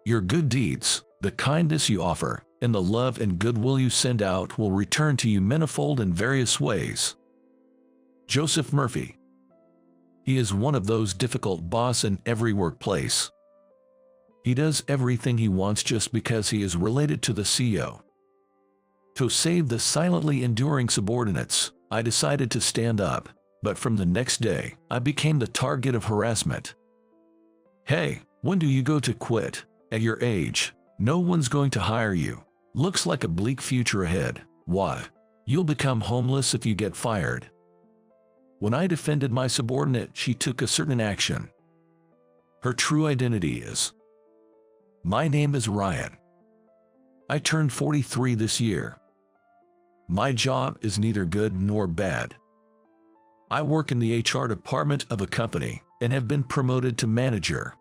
Your good deeds, the kindness you offer, and the love and goodwill you send out will return to you manifold in various ways. Joseph Murphy. He is one of those difficult boss in every workplace. He does everything he wants just because he is related to the CEO. To save the silently enduring subordinates, I decided to stand up, but from the next day, I became the target of harassment. Hey, when do you go to quit? At your age, no one's going to hire you. Looks like a bleak future ahead. What? You'll become homeless if you get fired. When I defended my subordinate, she took a certain action. Her true identity is: my name is Ryan. I turned 43 this year. My job is neither good nor bad. I work in the HR department of a company and have been promoted to manager.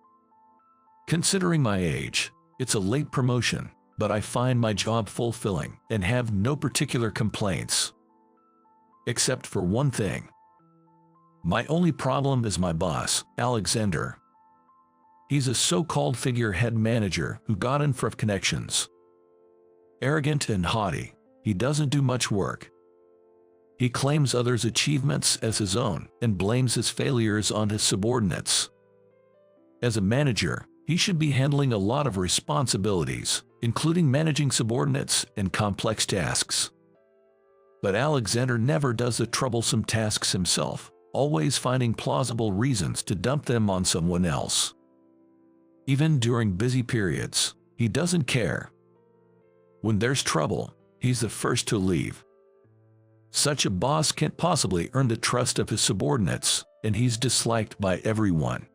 Considering my age, it's a late promotion, but I find my job fulfilling and have no particular complaints. Except for one thing. My only problem is my boss, Alexander. He's a so-called figurehead manager who got in for connections. Arrogant and haughty, he doesn't do much work. He claims others' achievements as his own and blames his failures on his subordinates. As a manager, he should be handling a lot of responsibilities, including managing subordinates and complex tasks. But Alexander never does the troublesome tasks himself, always finding plausible reasons to dump them on someone else. Even during busy periods, he doesn't care. When there's trouble, he's the first to leave. Such a boss can't possibly earn the trust of his subordinates, and he's disliked by everyone.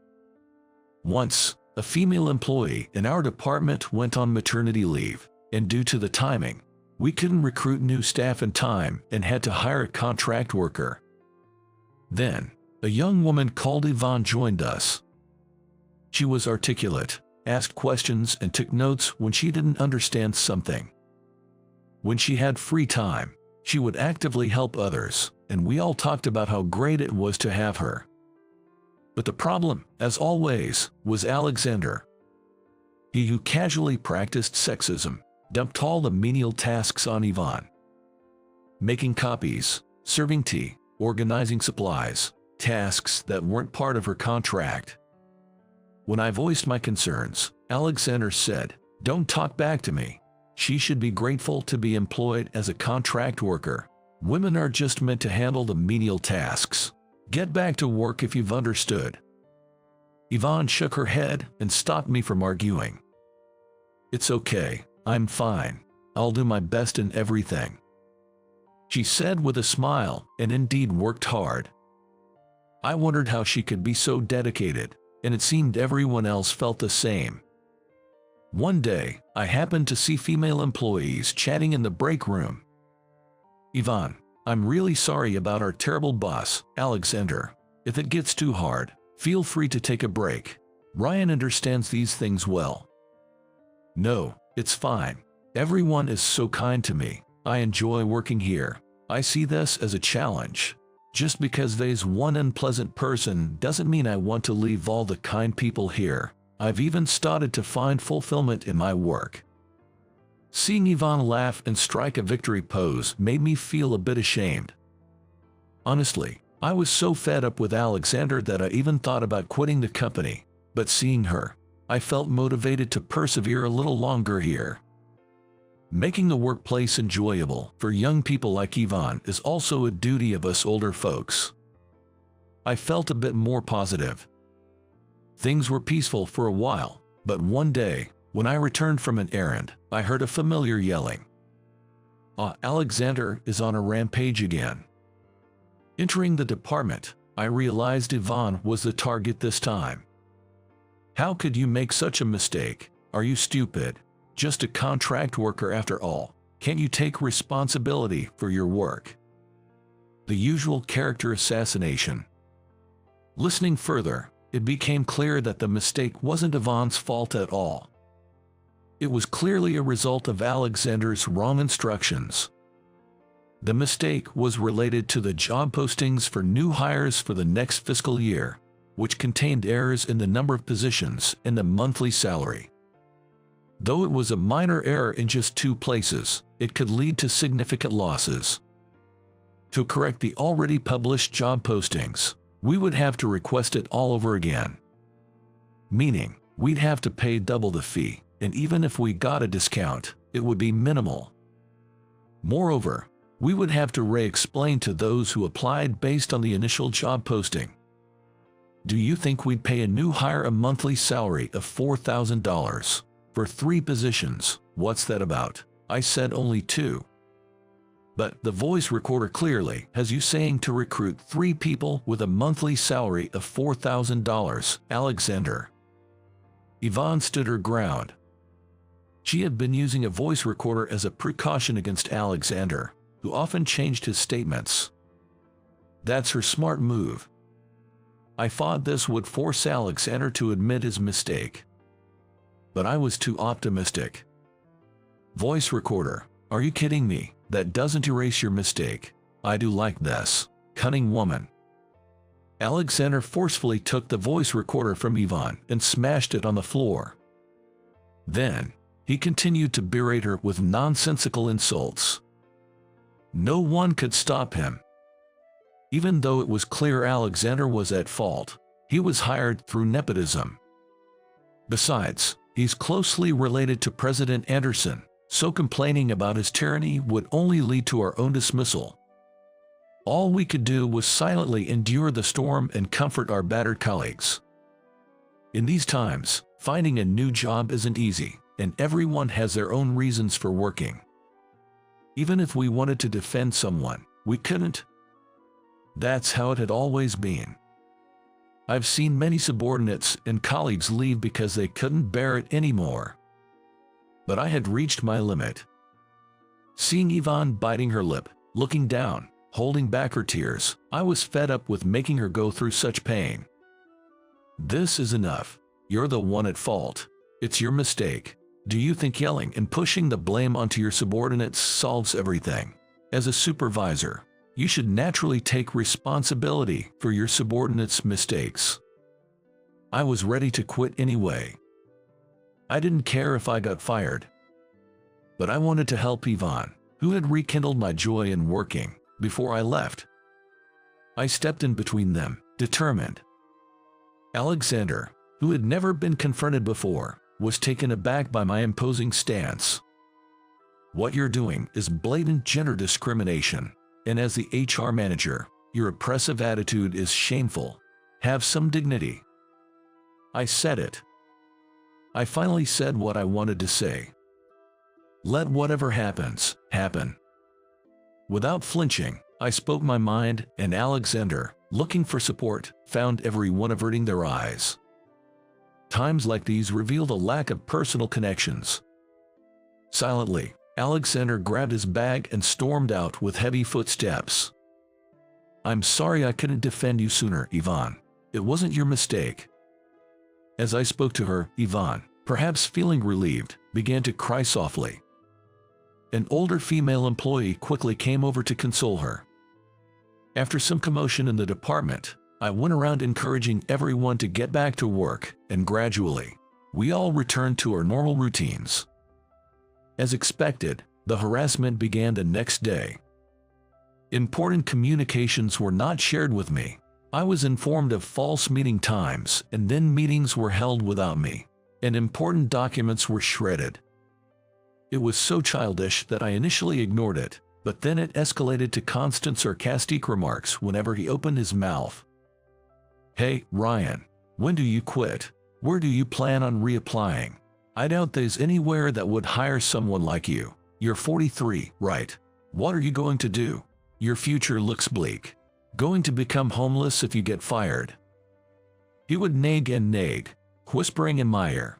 Once, a female employee in our department went on maternity leave, and due to the timing, we couldn't recruit new staff in time and had to hire a contract worker. Then, a young woman called Yvonne joined us. She was articulate, asked questions and took notes when she didn't understand something. When she had free time, she would actively help others, and we all talked about how great it was to have her. But the problem, as always, was Alexander. He who casually practiced sexism, dumped all the menial tasks on Yvonne. Making copies, serving tea, organizing supplies, tasks that weren't part of her contract. When I voiced my concerns, Alexander said, "Don't talk back to me. She should be grateful to be employed as a contract worker. Women are just meant to handle the menial tasks. Get back to work if you've understood." Yvonne shook her head and stopped me from arguing. "It's okay, I'm fine. I'll do my best in everything," she said with a smile, and indeed worked hard. I wondered how she could be so dedicated, and it seemed everyone else felt the same. One day, I happened to see female employees chatting in the break room. "Yvonne, I'm really sorry about our terrible boss, Alexander. If it gets too hard, feel free to take a break. Ryan understands these things well." "No, it's fine. Everyone is so kind to me. I enjoy working here. I see this as a challenge. Just because there's one unpleasant person doesn't mean I want to leave all the kind people here. I've even started to find fulfillment in my work." Seeing Yvonne laugh and strike a victory pose made me feel a bit ashamed. Honestly, I was so fed up with Alexander that I even thought about quitting the company, but seeing her, I felt motivated to persevere a little longer here. Making the workplace enjoyable for young people like Yvonne is also a duty of us older folks. I felt a bit more positive. Things were peaceful for a while, but one day, when I returned from an errand, I heard a familiar yelling. Alexander is on a rampage again." Entering the department, I realized Yvonne was the target this time. "How could you make such a mistake? Are you stupid? Just a contract worker after all. Can't you take responsibility for your work?" The usual character assassination. Listening further, it became clear that the mistake wasn't Yvonne's fault at all. It was clearly a result of Alexander's wrong instructions. The mistake was related to the job postings for new hires for the next fiscal year, which contained errors in the number of positions and the monthly salary. Though it was a minor error in just 2 places, it could lead to significant losses. To correct the already published job postings, we would have to request it all over again. Meaning, we'd have to pay double the fee, and even if we got a discount, it would be minimal. Moreover, we would have to re-explain to those who applied based on the initial job posting. Do you think we'd pay a new hire a monthly salary of $4,000 for 3 positions? What's that about? I said only 2. But the voice recorder clearly has you saying to recruit 3 people with a monthly salary of $4,000, Alexander. Yvonne stood her ground. She had been using a voice recorder as a precaution against Alexander, who often changed his statements. That's her smart move. I thought this would force Alexander to admit his mistake. But I was too optimistic. Voice recorder, are you kidding me? That doesn't erase your mistake. I do like this. Cunning woman. Alexander forcefully took the voice recorder from Yvonne and smashed it on the floor. Then, he continued to berate her with nonsensical insults. No one could stop him. Even though it was clear Alexander was at fault, he was hired through nepotism. Besides, he's closely related to President Anderson, so complaining about his tyranny would only lead to our own dismissal. All we could do was silently endure the storm and comfort our battered colleagues. In these times, finding a new job isn't easy, and everyone has their own reasons for working. Even if we wanted to defend someone, we couldn't. That's how it had always been. I've seen many subordinates and colleagues leave because they couldn't bear it anymore. But I had reached my limit. Seeing Yvonne biting her lip, looking down, holding back her tears, I was fed up with making her go through such pain. This is enough. You're the one at fault. It's your mistake. Do you think yelling and pushing the blame onto your subordinates solves everything? As a supervisor, you should naturally take responsibility for your subordinates' mistakes. I was ready to quit anyway. I didn't care if I got fired. But I wanted to help Yvonne, who had rekindled my joy in working, before I left. I stepped in between them, determined. Alexander, who had never been confronted before, was taken aback by my imposing stance. What you're doing is blatant gender discrimination, and as the HR manager, your oppressive attitude is shameful. Have some dignity. I said it. I finally said what I wanted to say. Let whatever happens, happen. Without flinching, I spoke my mind, and Alexander, looking for support, found everyone averting their eyes. Times like these reveal the lack of personal connections. Silently, Alexander grabbed his bag and stormed out with heavy footsteps. I'm sorry I couldn't defend you sooner, Yvonne. It wasn't your mistake. As I spoke to her, Yvonne, perhaps feeling relieved, began to cry softly. An older female employee quickly came over to console her. After some commotion in the department, I went around encouraging everyone to get back to work, and gradually, we all returned to our normal routines. As expected, the harassment began the next day. Important communications were not shared with me. I was informed of false meeting times, and then meetings were held without me, and important documents were shredded. It was so childish that I initially ignored it, but then it escalated to constant sarcastic remarks whenever he opened his mouth. Hey, Ryan, when do you quit? Where do you plan on reapplying? I doubt there's anywhere that would hire someone like you. You're 43, right? What are you going to do? Your future looks bleak. Going to become homeless if you get fired. He would nag and nag, whispering in my ear.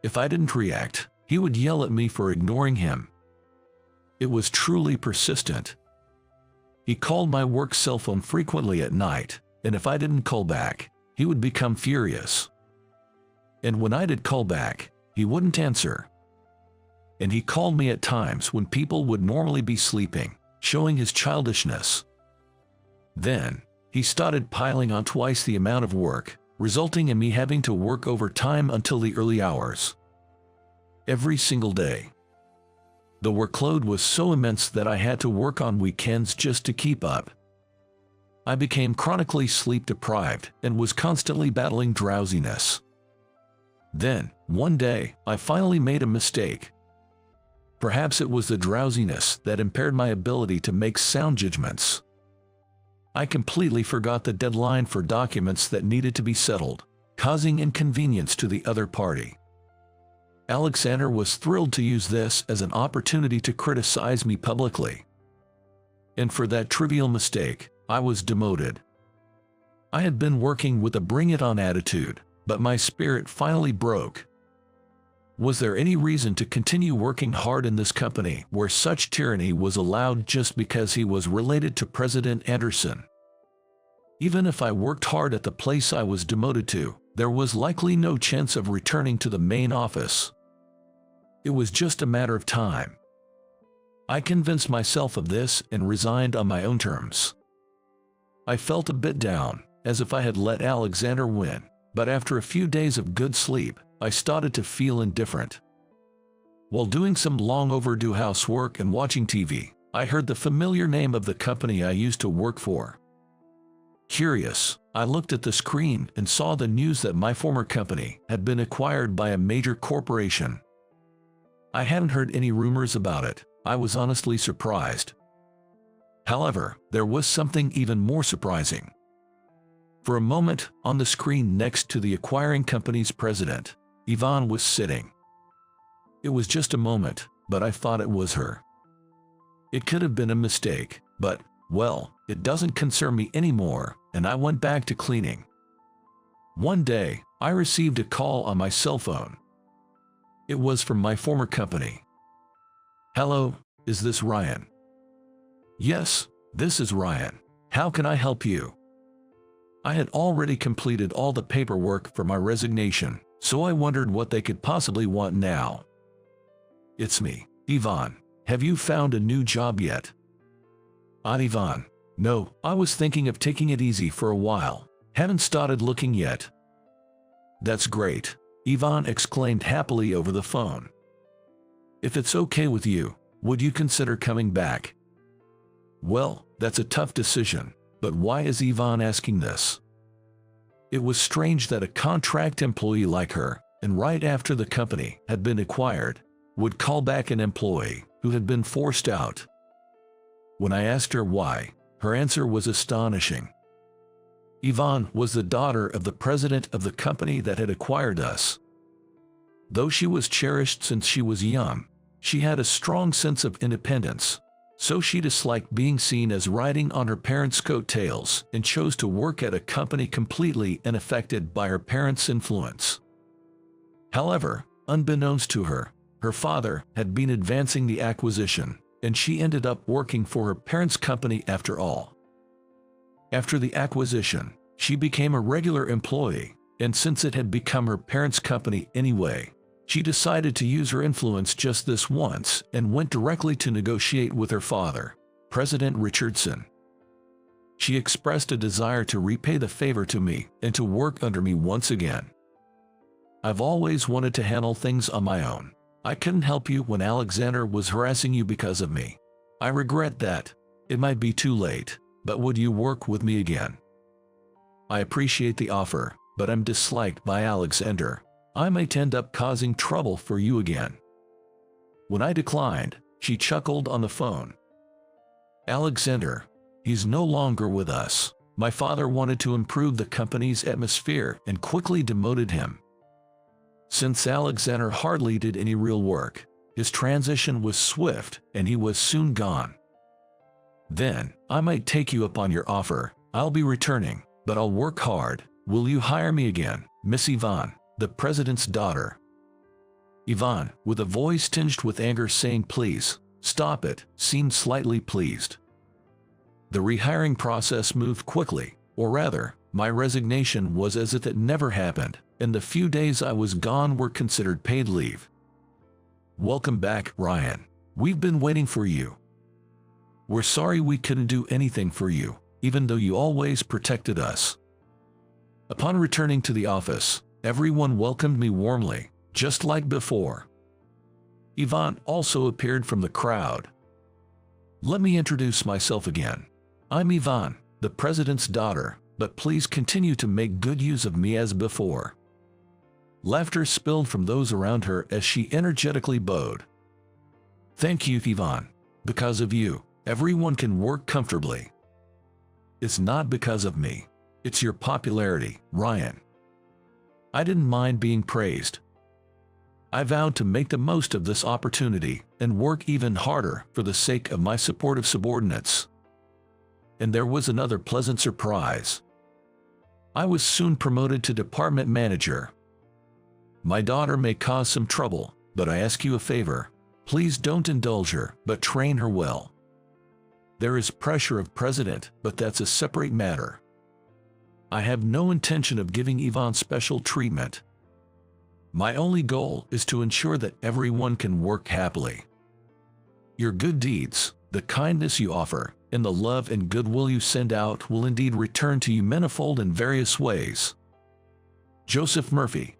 If I didn't react, he would yell at me for ignoring him. It was truly persistent. He called my work cell phone frequently at night, and if I didn't call back, he would become furious. And when I did call back, he wouldn't answer. And he called me at times when people would normally be sleeping, showing his childishness. Then, he started piling on twice the amount of work, resulting in me having to work overtime until the early hours. every single day. The workload was so immense that I had to work on weekends just to keep up. I became chronically sleep-deprived and was constantly battling drowsiness. Then, one day, I finally made a mistake. Perhaps it was the drowsiness that impaired my ability to make sound judgments. I completely forgot the deadline for documents that needed to be settled, causing inconvenience to the other party. Alexander was thrilled to use this as an opportunity to criticize me publicly. And for that trivial mistake, I was demoted. I had been working with a bring-it-on attitude, but my spirit finally broke. Was there any reason to continue working hard in this company where such tyranny was allowed just because he was related to President Anderson? Even if I worked hard at the place I was demoted to, there was likely no chance of returning to the main office. It was just a matter of time. I convinced myself of this and resigned on my own terms. I felt a bit down, as if I had let Alexander win, but after a few days of good sleep, I started to feel indifferent. While doing some long overdue housework and watching TV, I heard the familiar name of the company I used to work for. Curious, I looked at the screen and saw the news that my former company had been acquired by a major corporation. I hadn't heard any rumors about it. I was honestly surprised. However, there was something even more surprising. For a moment, on the screen next to the acquiring company's president, Yvonne was sitting. It was just a moment, but I thought it was her. It could have been a mistake, but, well, it doesn't concern me anymore, and I went back to cleaning. One day, I received a call on my cell phone. It was from my former company. "Hello, is this Ryan?" "Yes, this is Ryan. How can I help you?" I had already completed all the paperwork for my resignation, so I wondered what they could possibly want now. "It's me, Yvonne. Have you found a new job yet?" "Yvonne. No, I was thinking of taking it easy for a while. Haven't started looking yet." "That's great," Yvonne exclaimed happily over the phone. "If it's okay with you, would you consider coming back?" Well, that's a tough decision, but why is Yvonne asking this? It was strange that a contract employee like her, and right after the company had been acquired, would call back an employee who had been forced out. When I asked her why, her answer was astonishing. Yvonne was the daughter of the president of the company that had acquired us. Though she was cherished since she was young, she had a strong sense of independence, so she disliked being seen as riding on her parents' coattails and chose to work at a company completely unaffected by her parents' influence. However, unbeknownst to her, her father had been advancing the acquisition, and she ended up working for her parents' company after all. After the acquisition, she became a regular employee, and since it had become her parents' company anyway, she decided to use her influence just this once and went directly to negotiate with her father, President Richardson. She expressed a desire to repay the favor to me and to work under me once again. "I've always wanted to handle things on my own. I couldn't help you when Alexander was harassing you because of me. I regret that. It might be too late, but would you work with me again? I appreciate the offer, but I'm disliked by Alexander. I might end up causing trouble for you again." When I declined, she chuckled on the phone. "Alexander, he's no longer with us. My father wanted to improve the company's atmosphere and quickly demoted him. Since Alexander hardly did any real work, his transition was swift and he was soon gone. Then, I might take you up on your offer. I'll be returning, but I'll work hard. Will you hire me again, Miss Yvonne, the president's daughter?" Yvonne, with a voice tinged with anger saying please, stop it, seemed slightly pleased. The rehiring process moved quickly, or rather, my resignation was as if it never happened, and the few days I was gone were considered paid leave. "Welcome back, Ryan. We've been waiting for you. We're sorry we couldn't do anything for you, even though you always protected us." Upon returning to the office, everyone welcomed me warmly, just like before. Yvonne also appeared from the crowd. Let me introduce myself again. I'm Yvonne, the president's daughter, but please continue to make good use of me as before. Laughter spilled from those around her as she energetically bowed. Thank you, Yvonne. Because of you, everyone can work comfortably. It's not because of me. It's your popularity, Ryan. I didn't mind being praised. I vowed to make the most of this opportunity and work even harder for the sake of my supportive subordinates. And there was another pleasant surprise. I was soon promoted to department manager. My daughter may cause some trouble, but I ask you a favor. Please don't indulge her, but train her well. There is pressure of president, but that's a separate matter. I have no intention of giving Yvonne special treatment. My only goal is to ensure that everyone can work happily. Your good deeds, the kindness you offer, and the love and goodwill you send out will indeed return to you manifold in various ways. Joseph Murphy.